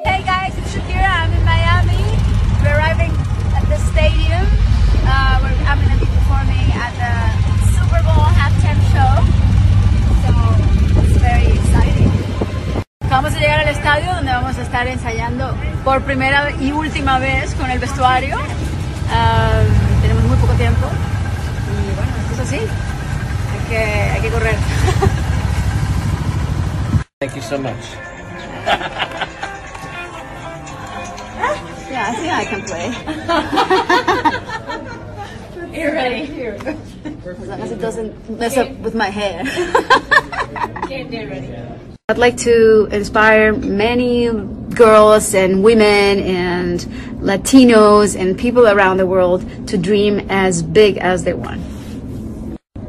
Hey guys, it's Shakira. I'm in Miami. We're arriving at the stadium where I'm going to be performing at the Super Bowl halftime show. So it's very exciting. Vamos a llegar al estadio donde vamos a estar ensayando por primera y última vez con el vestuario. Tenemos muy poco tiempo y bueno, esto es así. Hay que correr. Thank you so much. Yeah, I think I can play. You're ready. Here. As long as it doesn't mess up with my hair. Get ready. I'd like to inspire many girls and women and Latinos and people around the world to dream as big as they want.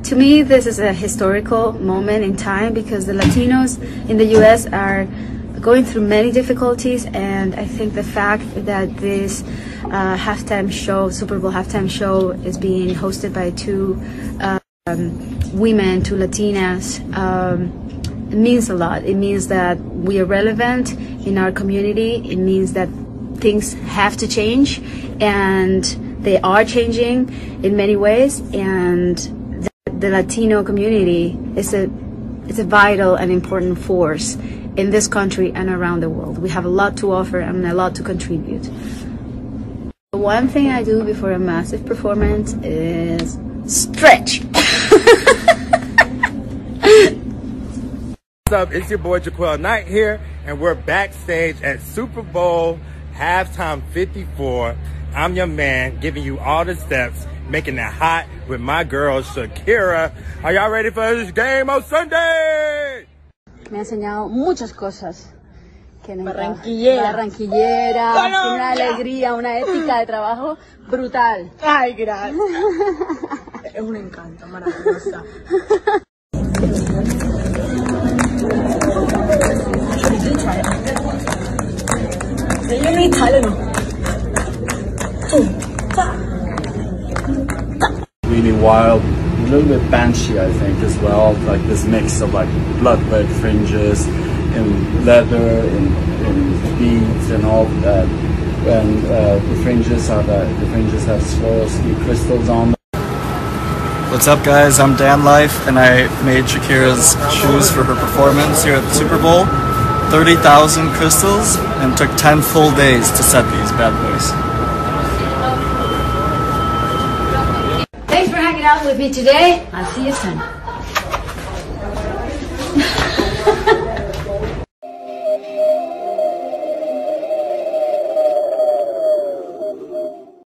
To me, this is a historical moment in time because the Latinos in the US are going through many difficulties, and I think the fact that this halftime show, Super Bowl halftime show, is being hosted by two women, two Latinas, it means a lot. It means that we are relevant in our community. It means that things have to change, and they are changing in many ways, and the Latino community is a vital and important force in this country and around the world. We have a lot to offer and a lot to contribute. The one thing I do before a massive performance is stretch. What's up? It's your boy Jaquel Knight here, and we're backstage at Super Bowl halftime 54. I'm your man, giving you all the steps, making it hot with my girl Shakira. Are y'all ready for this game on Sunday? Me ha enseñado muchas cosas. Barranquillera, tiene una alegría, una ética de trabajo brutal. Ay, gracias. Es un encanto, maravillosa. Really wild, a little bit banshee, I think, as well. Like this mix of like blood red fringes and leather and beads and all that. And the fringes have Swarovski crystals on them. What's up, guys? I'm Dan Life, and I made Shakira's shoes for her performance here at the Super Bowl. 30,000 crystals, and took 10 full days to set these bad boys. Thanks for hanging out with me today. I'll see you soon.